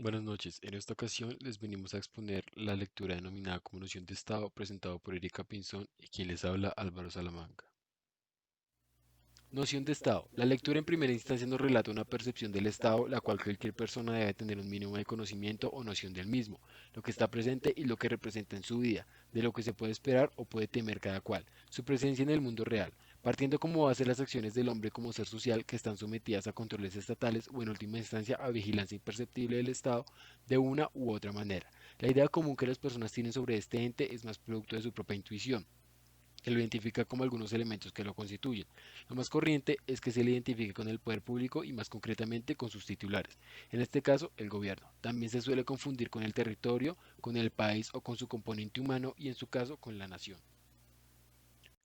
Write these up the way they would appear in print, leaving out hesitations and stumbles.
Buenas noches. En esta ocasión les venimos a exponer la lectura denominada como noción de Estado, presentado por Erika Pinzón y quien les habla Álvaro Salamanca. Noción de Estado. La lectura en primera instancia nos relata una percepción del Estado, la cual cualquier persona debe tener un mínimo de conocimiento o noción del mismo, lo que está presente y lo que representa en su vida, de lo que se puede esperar o puede temer cada cual, su presencia en el mundo real, partiendo como base las acciones del hombre como ser social que están sometidas a controles estatales o en última instancia a vigilancia imperceptible del Estado de una u otra manera. La idea común que las personas tienen sobre este ente es más producto de su propia intuición que lo identifica como algunos elementos que lo constituyen. Lo más corriente es que se le identifique con el poder público y más concretamente con sus titulares, en este caso el gobierno. También se suele confundir con el territorio, con el país o con su componente humano y en su caso con la nación.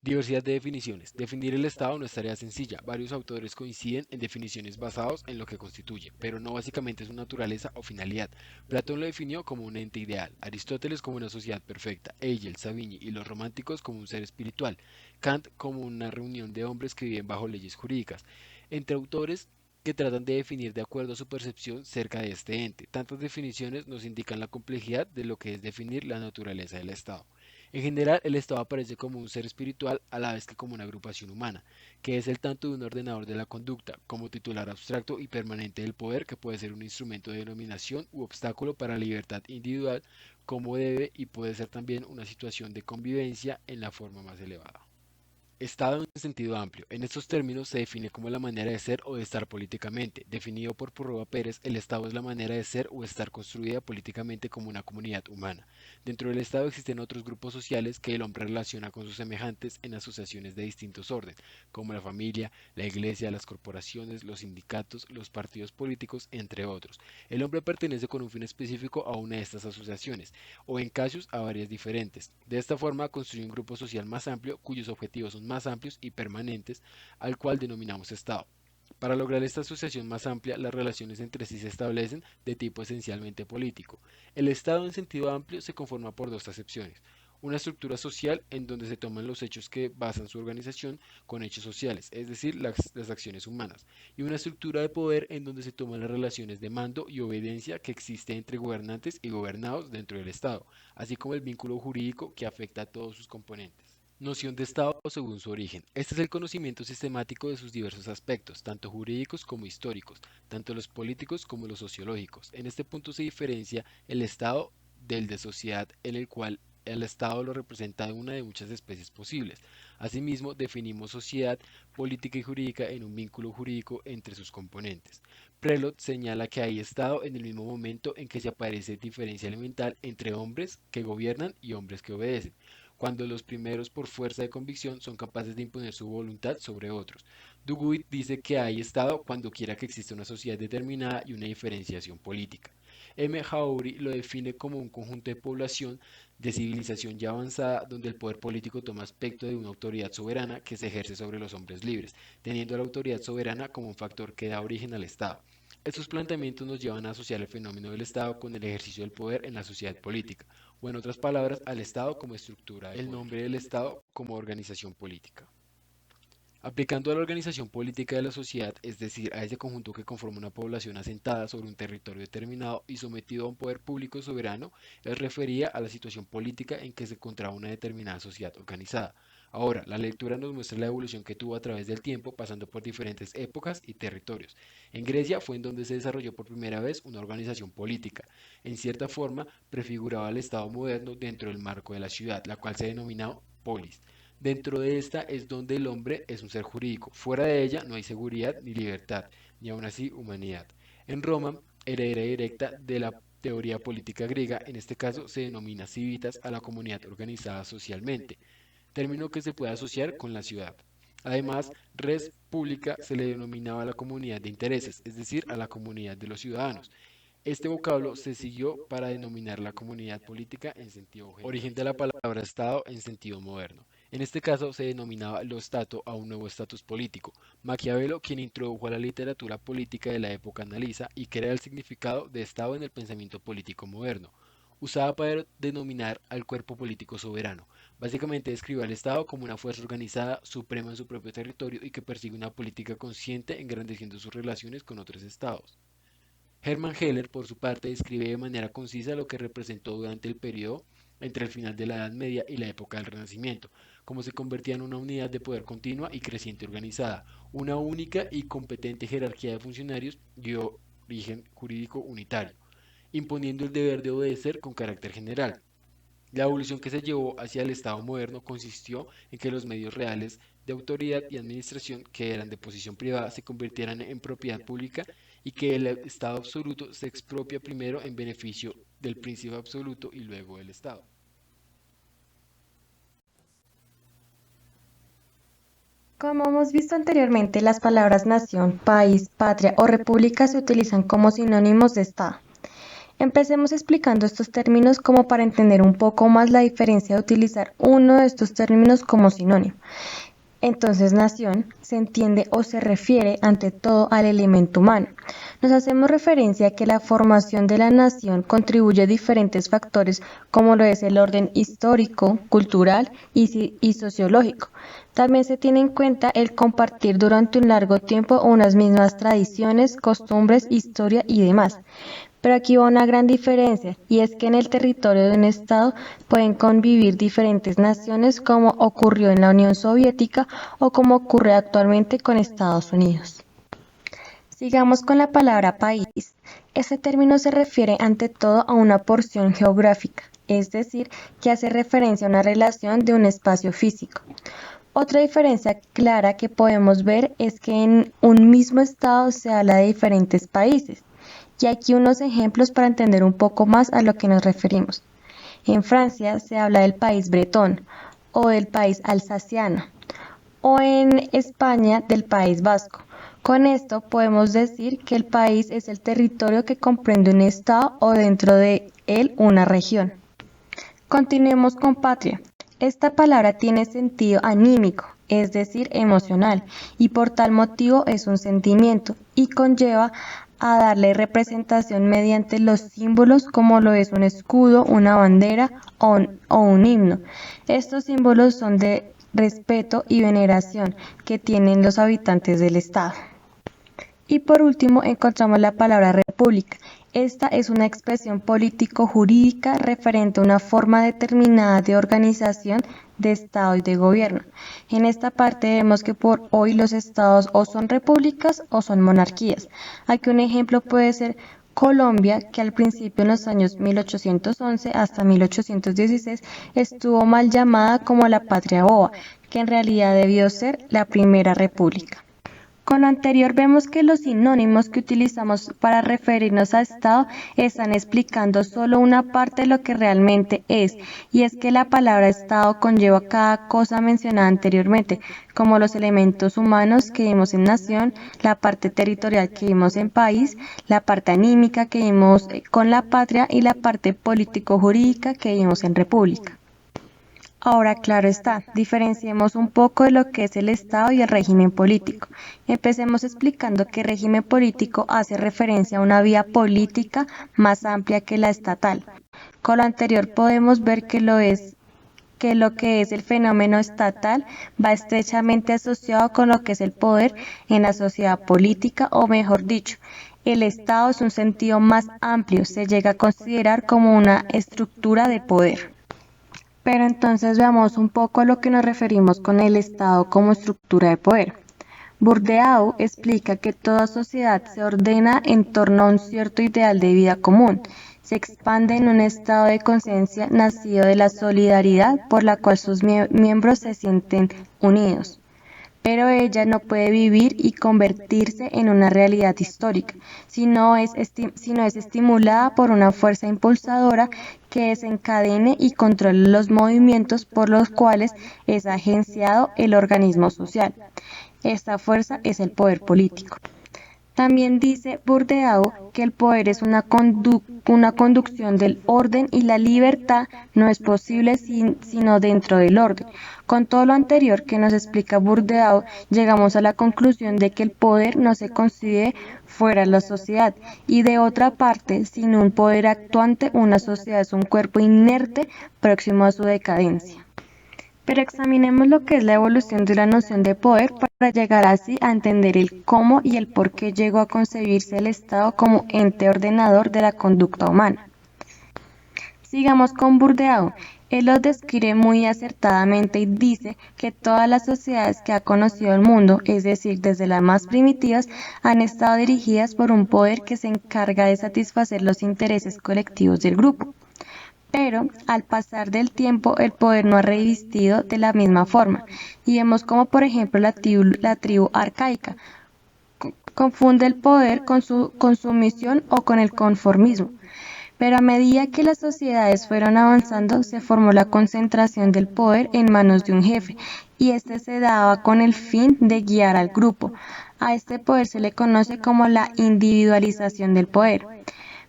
Diversidad de definiciones. Definir el Estado no es tarea sencilla. Varios autores coinciden en definiciones basados en lo que constituye, pero no básicamente su naturaleza o finalidad. Platón lo definió como un ente ideal, Aristóteles como una sociedad perfecta, Hegel, Savigny y los románticos como un ser espiritual, Kant como una reunión de hombres que viven bajo leyes jurídicas. Entre autores que tratan de definir de acuerdo a su percepción cerca de este ente. Tantas definiciones nos indican la complejidad de lo que es definir la naturaleza del Estado. En general, el Estado aparece como un ser espiritual a la vez que como una agrupación humana, que es el tanto de un ordenador de la conducta, como titular abstracto y permanente del poder, que puede ser un instrumento de denominación u obstáculo para la libertad individual, como debe y puede ser también una situación de convivencia en la forma más elevada. Estado en sentido amplio. En estos términos se define como la manera de ser o de estar políticamente. Definido por Porroba Pérez, el Estado es la manera de ser o estar construida políticamente como una comunidad humana. Dentro del Estado existen otros grupos sociales que el hombre relaciona con sus semejantes en asociaciones de distintos órdenes, como la familia, la iglesia, las corporaciones, los sindicatos, los partidos políticos, entre otros. El hombre pertenece con un fin específico a una de estas asociaciones o en casos a varias diferentes. De esta forma construye un grupo social más amplio cuyos objetivos son más amplios y permanentes, al cual denominamos Estado. Para lograr esta asociación más amplia, las relaciones entre sí se establecen de tipo esencialmente político. El Estado en sentido amplio se conforma por dos acepciones. Una estructura social en donde se toman los hechos que basan su organización con hechos sociales, es decir, las acciones humanas, y una estructura de poder en donde se toman las relaciones de mando y obediencia que existe entre gobernantes y gobernados dentro del Estado, así como el vínculo jurídico que afecta a todos sus componentes. Noción de Estado según su origen. Este es el conocimiento sistemático de sus diversos aspectos, tanto jurídicos como históricos, tanto los políticos como los sociológicos. En este punto se diferencia el Estado del de sociedad en el cual el Estado lo representa una de muchas especies posibles. Asimismo, definimos sociedad, política y jurídica en un vínculo jurídico entre sus componentes. Prelot señala que hay Estado en el mismo momento en que se aparece diferencia elemental entre hombres que gobiernan y hombres que obedecen cuando los primeros por fuerza de convicción son capaces de imponer su voluntad sobre otros. Duguid dice que hay Estado cuando quiera que exista una sociedad determinada y una diferenciación política. M. Jauri lo define como un conjunto de población de civilización ya avanzada donde el poder político toma aspecto de una autoridad soberana que se ejerce sobre los hombres libres, teniendo la autoridad soberana como un factor que da origen al Estado. Estos planteamientos nos llevan a asociar el fenómeno del Estado con el ejercicio del poder en la sociedad política, o en otras palabras, al Estado como estructura de el poder. Nombre del Estado como organización política. Aplicando a la organización política de la sociedad, es decir, a ese conjunto que conforma una población asentada sobre un territorio determinado y sometido a un poder público soberano, él refería a la situación política en que se encontraba una determinada sociedad organizada. Ahora, la lectura nos muestra la evolución que tuvo a través del tiempo, pasando por diferentes épocas y territorios. En Grecia fue en donde se desarrolló por primera vez una organización política. En cierta forma, prefiguraba el Estado moderno dentro del marco de la ciudad, la cual se denominaba polis. Dentro de esta es donde el hombre es un ser jurídico. Fuera de ella no hay seguridad ni libertad, ni aún así humanidad. En Roma, heredera directa de la teoría política griega, en este caso se denomina civitas a la comunidad organizada socialmente, término que se puede asociar con la ciudad. Además, res pública se le denominaba a la comunidad de intereses, es decir, a la comunidad de los ciudadanos. Este vocablo se siguió para denominar la comunidad política en sentido general. Origen de la palabra Estado en sentido moderno. En este caso se denominaba lo stato a un nuevo estatus político. Maquiavelo, quien introdujo a la literatura política de la época, analiza y crea el significado de Estado en el pensamiento político moderno. Usaba para denominar al cuerpo político soberano. Básicamente describe al Estado como una fuerza organizada, suprema en su propio territorio y que persigue una política consciente engrandeciendo sus relaciones con otros estados. Hermann Heller, por su parte, describe de manera concisa lo que representó durante el periodo entre el final de la Edad Media y la época del Renacimiento, cómo se convertía en una unidad de poder continua y creciente organizada, una única y competente jerarquía de funcionarios y origen jurídico unitario, imponiendo el deber de obedecer con carácter general. La evolución que se llevó hacia el Estado moderno consistió en que los medios reales de autoridad y administración, que eran de posición privada, se convirtieran en propiedad pública y que el Estado absoluto se expropia primero en beneficio del príncipe absoluto y luego del Estado. Como hemos visto anteriormente, las palabras nación, país, patria o república se utilizan como sinónimos de Estado. Empecemos explicando estos términos como para entender un poco más la diferencia de utilizar uno de estos términos como sinónimo. Entonces, nación se entiende o se refiere ante todo al elemento humano. Nos hacemos referencia a que la formación de la nación contribuye a diferentes factores como lo es el orden histórico, cultural y sociológico. También se tiene en cuenta el compartir durante un largo tiempo unas mismas tradiciones, costumbres, historia y demás. Pero aquí va una gran diferencia, y es que en el territorio de un Estado pueden convivir diferentes naciones como ocurrió en la Unión Soviética o como ocurre actualmente con Estados Unidos. Sigamos con la palabra país. Este término se refiere ante todo a una porción geográfica, es decir, que hace referencia a una relación de un espacio físico. Otra diferencia clara que podemos ver es que en un mismo estado se habla de diferentes países. Y aquí unos ejemplos para entender un poco más a lo que nos referimos. En Francia se habla del país bretón o del país alsaciano, o en España del País Vasco. Con esto podemos decir que el país es el territorio que comprende un estado o dentro de él una región. Continuemos con patria. Esta palabra tiene sentido anímico, es decir, emocional, y por tal motivo es un sentimiento y conlleva a darle representación mediante los símbolos como lo es un escudo, una bandera o un himno. Estos símbolos son de respeto y veneración que tienen los habitantes del Estado. Y por último encontramos la palabra república. Esta es una expresión político-jurídica referente a una forma determinada de organización de Estado y de gobierno. En esta parte vemos que por hoy los estados o son repúblicas o son monarquías. Aquí un ejemplo puede ser Colombia, que al principio en los años 1811 hasta 1816 estuvo mal llamada como la patria boba, que en realidad debió ser la primera república. Con lo anterior vemos que los sinónimos que utilizamos para referirnos a Estado están explicando solo una parte de lo que realmente es, y es que la palabra Estado conlleva cada cosa mencionada anteriormente, como los elementos humanos que vimos en nación, la parte territorial que vimos en país, la parte anímica que vimos con la patria y la parte político-jurídica que vimos en república. Ahora, claro está, diferenciemos un poco de lo que es el Estado y el régimen político. Empecemos explicando que régimen político hace referencia a una vía política más amplia que la estatal. Con lo anterior podemos ver que lo que es el fenómeno estatal va estrechamente asociado con lo que es el poder en la sociedad política, o mejor dicho, el Estado es un sentido más amplio, se llega a considerar como una estructura de poder. Pero entonces veamos un poco a lo que nos referimos con el Estado como estructura de poder. Bourdieu explica que toda sociedad se ordena en torno a un cierto ideal de vida común, se expande en un estado de conciencia nacido de la solidaridad por la cual sus miembros se sienten unidos. Pero ella no puede vivir y convertirse en una realidad histórica, si no es estimulada por una fuerza impulsadora que desencadene y controle los movimientos por los cuales es agenciado el organismo social. Esta fuerza es el poder político. También dice Bourdieu que el poder es una conducción del orden y la libertad no es posible sino dentro del orden. Con todo lo anterior que nos explica Bourdieu, llegamos a la conclusión de que el poder no se concibe fuera de la sociedad y de otra parte, sin un poder actuante, una sociedad es un cuerpo inerte próximo a su decadencia. Pero examinemos lo que es la evolución de la noción de poder para llegar así a entender el cómo y el por qué llegó a concebirse el Estado como ente ordenador de la conducta humana. Sigamos con Bourdieu. Él lo describe muy acertadamente y dice que todas las sociedades que ha conocido el mundo, es decir, desde las más primitivas, han estado dirigidas por un poder que se encarga de satisfacer los intereses colectivos del grupo. Pero al pasar del tiempo el poder no ha revestido de la misma forma y vemos como por ejemplo la tribu arcaica confunde el poder con su misión o con el conformismo. Pero a medida que las sociedades fueron avanzando, se formó la concentración del poder en manos de un jefe, y este se daba con el fin de guiar al grupo. A este poder se le conoce como la individualización del poder.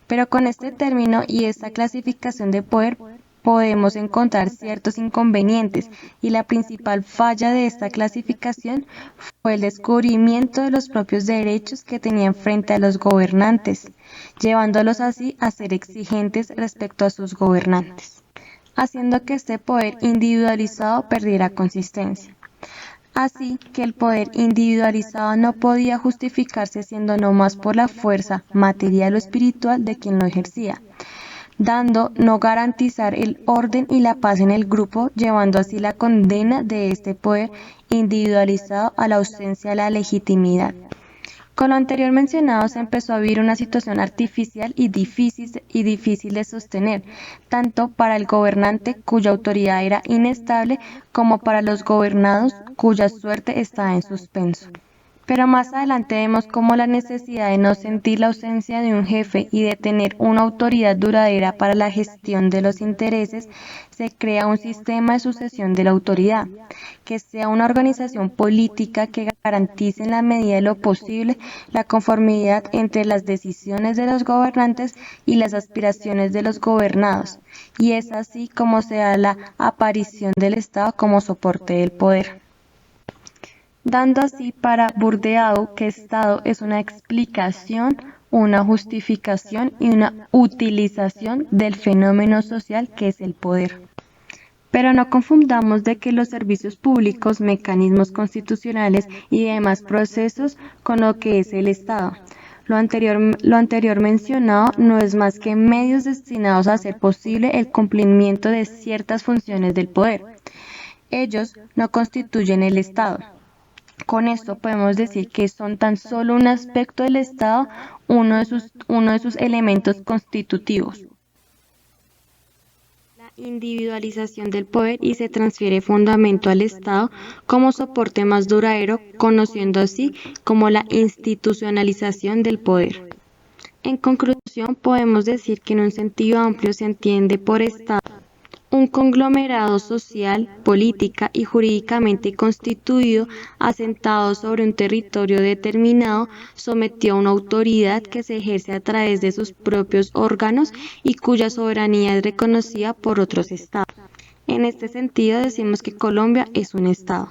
Pero con este término y esta clasificación de poder podemos encontrar ciertos inconvenientes, y la principal falla de esta clasificación fue el descubrimiento de los propios derechos que tenían frente a los gobernantes, llevándolos así a ser exigentes respecto a sus gobernantes, haciendo que este poder individualizado perdiera consistencia. Así que el poder individualizado no podía justificarse siendo no más por la fuerza material o espiritual de quien lo ejercía, dando no garantizar el orden y la paz en el grupo, llevando así la condena de este poder individualizado a la ausencia de la legitimidad. Con lo anterior mencionado se empezó a vivir una situación artificial y difícil de sostener, tanto para el gobernante cuya autoridad era inestable como para los gobernados cuya suerte estaba en suspenso. Pero más adelante vemos cómo la necesidad de no sentir la ausencia de un jefe y de tener una autoridad duradera para la gestión de los intereses, se crea un sistema de sucesión de la autoridad, que sea una organización política que garantice en la medida de lo posible la conformidad entre las decisiones de los gobernantes y las aspiraciones de los gobernados, y es así como se da la aparición del Estado como soporte del poder. Dando así para Bourdieu que Estado es una explicación, una justificación y una utilización del fenómeno social que es el poder. Pero no confundamos de que los servicios públicos, mecanismos constitucionales y demás procesos con lo que es el Estado. Lo anterior mencionado no es más que medios destinados a hacer posible el cumplimiento de ciertas funciones del poder. Ellos no constituyen el Estado. Con esto podemos decir que son tan solo un aspecto del Estado, uno de sus elementos constitutivos. La individualización del poder y se transfiere fundamento al Estado como soporte más duradero, conociendo así como la institucionalización del poder. En conclusión, podemos decir que en un sentido amplio se entiende por Estado un conglomerado social, política y jurídicamente constituido, asentado sobre un territorio determinado, sometido a una autoridad que se ejerce a través de sus propios órganos y cuya soberanía es reconocida por otros estados. En este sentido decimos que Colombia es un estado.